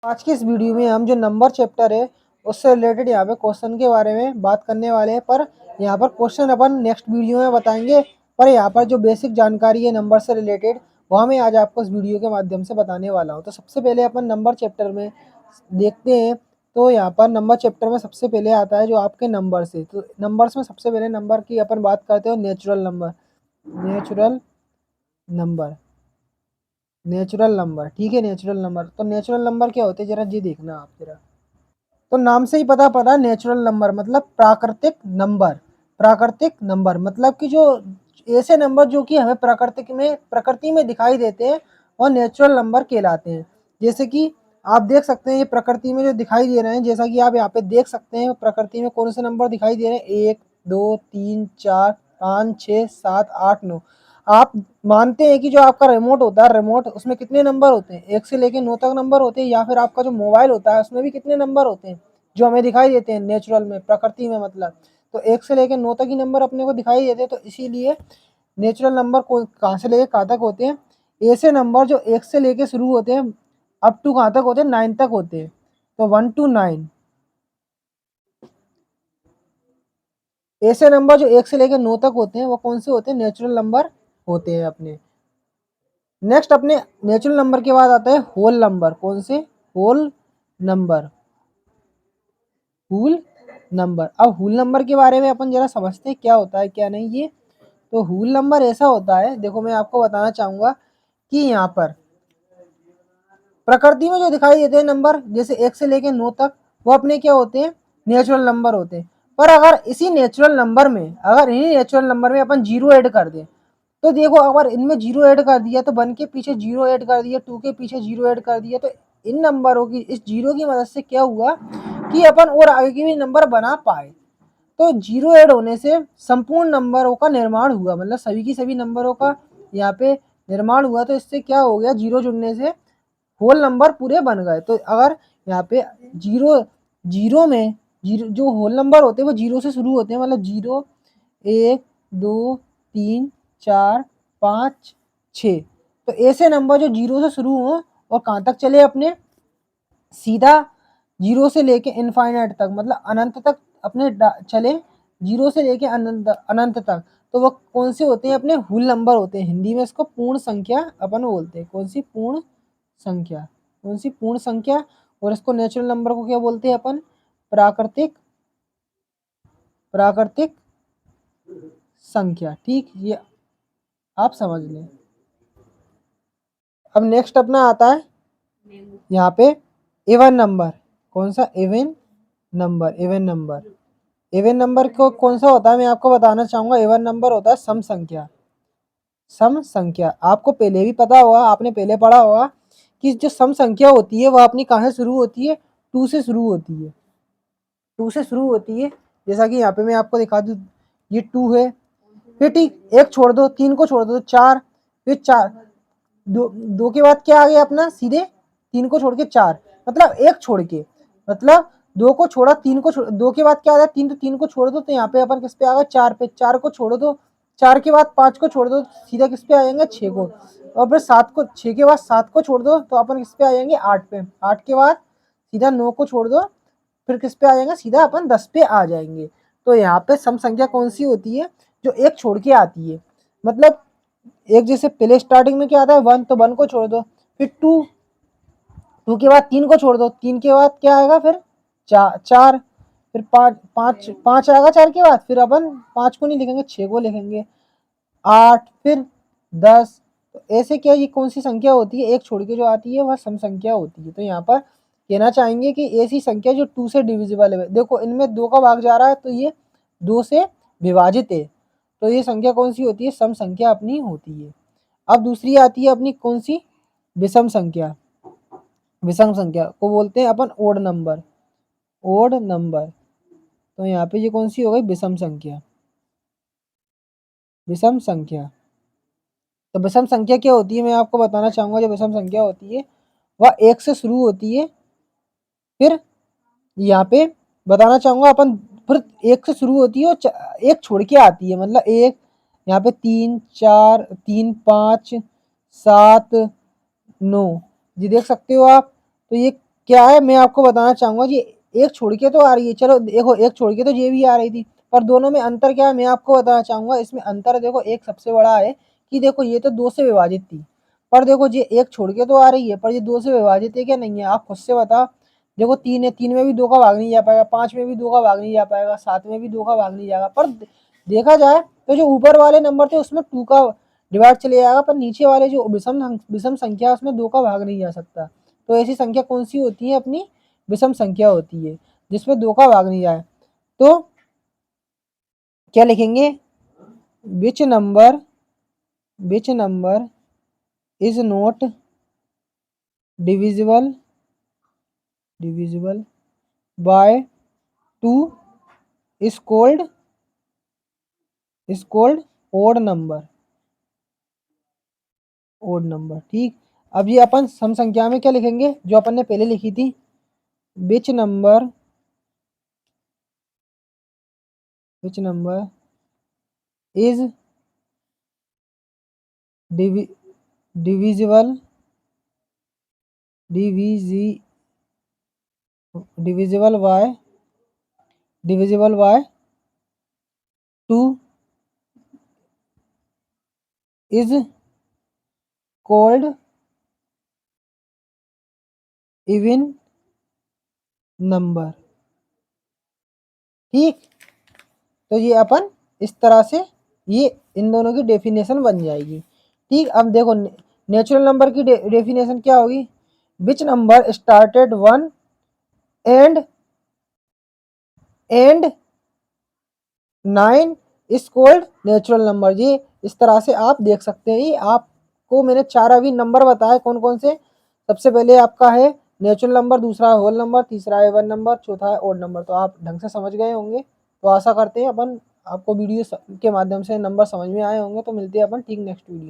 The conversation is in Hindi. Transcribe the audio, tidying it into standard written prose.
आज की इस वीडियो में हम जो नंबर चैप्टर है उससे रिलेटेड यहाँ पे क्वेश्चन के बारे में बात करने वाले हैं। पर यहाँ पर क्वेश्चन अपन नेक्स्ट वीडियो में बताएंगे। पर यहाँ पर जो बेसिक जानकारी है नंबर से रिलेटेड वह मैं आज आपको इस वीडियो के माध्यम से बताने वाला हूँ। तो सबसे पहले अपन नंबर चैप्टर में देखते हैं। तो यहाँ पर नंबर चैप्टर में सबसे पहले आता है जो आपके नंबर से। तो नंबर्स में सबसे पहले नंबर की अपन बात करते हो natural number. Natural number natural number ठीक है। नेचुरल नंबर तो नेचुरल नंबर क्या होते हैं जरा जी देखना आप जरा। तो नाम से ही पता पड़ा नेचुरल नंबर मतलब प्राकृतिक नंबर। प्राकृतिक नंबर मतलब कि जो ऐसे नंबर जो कि हमें प्रकृति में दिखाई देते हैं और नेचुरल नंबर कहलाते हैं। जैसे कि आप देख सकते हैं ये प्रकृति में जो दिखाई दे रहे हैं, जैसा कि आप यहाँ पे देख सकते हैं प्रकृति में कौन से नंबर दिखाई दे रहे हैं, 1 2 3 4 5 6 7 8 9। आप मानते हैं कि जो आपका रिमोट होता है, रिमोट उसमें कितने नंबर होते हैं, 1 से लेके 9 तक नंबर होते हैं। या फिर आपका जो मोबाइल होता है उसमें भी कितने नंबर होते हैं जो हमें दिखाई देते हैं नेचुरल में, प्रकृति में मतलब। तो 1 से लेके 9 तक ही नंबर अपने को दिखाई देते हैं। तो इसीलिए नेचुरल नंबर को कहाँ से लेके कहाँ तक होते हैं, ऐसे नंबर जो 1 से लेके शुरू होते हैं अप टू कहाँ तक होते हैं, 9 तक होते हैं। तो 1 to 9 ऐसे नंबर जो 1 से लेकर 9 तक होते हैं वो कौन से होते हैं, नेचुरल नंबर होते हैं अपने। नेक्स्ट अपने नेचुरल नंबर के बाद आता है होल नंबर। कौन से, होल नंबर। Whole number. अब होल नंबर के बारे में अपन जरा समझते हैं क्या होता है क्या नहीं ये। तो होल नंबर ऐसा होता है, देखो मैं आपको बताना चाहूंगा कि यहाँ पर प्रकृति में जो दिखाई देते हैं नंबर जैसे 1 से लेकर 9 तक वो अपने क्या होते हैं, नेचुरल नंबर होते हैं। पर अगर इसी नेचुरल नंबर में, अगर इन्हीं नेचुरल नंबर में अपन जीरो ऐड कर दें, तो देखो अगर इनमें जीरो ऐड कर दिया तो 1 के पीछे जीरो ऐड कर दिया, 2 के पीछे जीरो ऐड कर दिया, तो इन नंबरों की इस जीरो की मदद से क्या हुआ कि अपन और आगे के भी नंबर बना पाए। तो जीरो ऐड होने से संपूर्ण नंबरों का निर्माण हुआ, मतलब सभी की सभी नंबरों का यहाँ पे निर्माण हुआ। तो इससे क्या हो गया, जीरो जुड़ने से होल नंबर पूरे बन गए। तो अगर यहाँ पे जीरो जीरो में जीरो जो होल नंबर होते हैं वो जीरो से शुरू होते हैं, मतलब 0 1 2 3 4 5 6। तो ऐसे नंबर जो जीरो से शुरू हो और कहाँ तक चले अपने, सीधा जीरो से लेके इनफाइनाइट तक, मतलब अनंत तक अपने चले, जीरो से लेके अनंत अनंत तक। तो वो कौन से होते हैं, अपने हुल नंबर होते हैं। हिंदी में इसको पूर्ण संख्या अपन बोलते हैं। कौन सी, पूर्ण संख्या। कौन सी, पूर्ण संख्या। और इसको नेचुरल नंबर को क्या बोलते हैं अपन, प्राकृतिक प्राकृतिक संख्या। ठीक, ये आप समझ लें। अब नेक्स्ट अपना आता है यहाँ पे इवन नंबर। कौन सा, even number. Even number, even number को कौन सा होता है मैं आपको बताना चाहूंगा। इवन नंबर होता है सम संख्या। सम संख्या आपको पहले भी पता होगा, आपने पहले पढ़ा होगा कि जो सम संख्या होती है वह अपनी कहाँ से शुरू होती है, 2 से शुरू होती है। 2 से शुरू होती है, जैसा कि यहाँ पे मैं आपको दिखा दूँ, ये 2 है। फिर ठीक एक छोड़ दो, 3 को छोड़ दो, 4। फिर 4, दो के बाद क्या आ गया अपना, सीधे 3 को छोड़ के 4, मतलब एक छोड़ के, मतलब 2 को छोड़ा, 3 को छोड़, 2 के बाद क्या आ गया 3, तो 3 को छोड़ दो तो यहाँ पे अपन किस पे आ गए, 4 पे। 4 को छोड़ दो, 4 के बाद 5 को छोड़ दो, सीधा किस पे आ जाएंगे, 6 को। और फिर 7 को, 6 के बाद 7 को छोड़ दो तो अपन किस पे आ जाएंगे, 8 पे। 8 के बाद सीधा 9 को छोड़ दो, फिर किस पे आ जाएंगे, सीधा अपन 10 पे आ जाएंगे। तो यहाँ पे सम संख्या कौन सी होती है, जो एक छोड़ के आती है। मतलब एक जैसे पहले स्टार्टिंग में क्या आता है, 1, तो 1 को छोड़ दो। फिर 2, 2 के बाद 3 को छोड़ दो, 3 के बाद क्या आएगा, फिर 4। फिर 5, 5 आएगा 4 के बाद, फिर अपन 5 को नहीं लिखेंगे, 6 को लिखेंगे। 8, फिर 10। तो ऐसे क्या, ये कौन सी संख्या होती है, एक छोड़ के जो आती है वह सम संख्या होती है। तो यहाँ पर कहना चाहेंगे कि ऐसी संख्या जो 2 से डिविजिबल है। देखो इनमें 2 का भाग जा रहा है तो ये 2 से विभाजित है। तो ये संख्या कौन सी होती है, सम संख्या अपनी होती है। अब दूसरी आती है अपनी कौन सी, विषम संख्या। विषम संख्या को बोलते हैं अपन ओड नंबर। Odd number. तो यहाँ पे ये कौन सी हो गई, विषम संख्या। विषम संख्या। तो विषम संख्या क्या होती है मैं आपको बताना चाहूंगा। जो विषम संख्या होती है वह 1 से शुरू होती है। फिर यहाँ पे बताना चाहूंगा अपन, फिर 1 से शुरू होती है और एक छोड़ के आती है, मतलब एक यहाँ पे 3 4 3 5 7 9, जी देख सकते हो आप। तो ये क्या है, मैं आपको बताना चाहूंगा जी, एक छोड़ के तो आ रही है, चलो देखो एक छोड़ के तो ये भी आ रही थी, पर दोनों में अंतर क्या है मैं आपको बताना चाहूंगा। इसमें अंतर देखो एक सबसे बड़ा है कि देखो ये तो 2 से विभाजित थी, पर देखो ये एक छोड़ के तो आ रही है, पर ये 2 से विभाजित है क्या नहीं है, आप खुद से बताओ। देखो 3 है, 3 में भी 2 का भाग नहीं जा पाएगा, 5 में भी 2 का भाग नहीं जा पाएगा, 7 में भी 2 का भाग नहीं जाएगा। पर देखा जाए तो जो ऊपर वाले नंबर थे उसमें 2 का डिवाइड चले जाएगा, पर नीचे वाले जो विषम संख्या है उसमें 2 का भाग नहीं जा सकता। तो ऐसी संख्या कौन सी होती है, अपनी विषम संख्या होती है, जिसमें 2 का भाग नहीं जाए। तो क्या लिखेंगे, which number is not divisible by 2 is called odd number. ठीक, अब ये अपन सम संख्या में क्या लिखेंगे, जो अपन ने पहले लिखी थी, विच number is divisible by 2 is called even number. ठीक, तो ये अपन इस तरह से ये इन दोनों की डेफिनेशन बन जाएगी। ठीक, अब देखो नेचुरल नंबर की डेफिनेशन क्या होगी, which number started 1 and 9 is called natural number. ये इस तरह से आप देख सकते हैं। आपको मैंने 4 अभी नंबर बताए कौन कौन से, सबसे पहले आपका है नेचुरल नंबर, दूसरा है होल नंबर, तीसरा है इवन नंबर, चौथा है ओड नंबर। तो आप ढंग से समझ गए होंगे, तो आशा करते हैं अपन आपको वीडियो के माध्यम से नंबर समझ में आए होंगे। तो मिलते हैं अपन ठीक नेक्स्ट वीडियो में।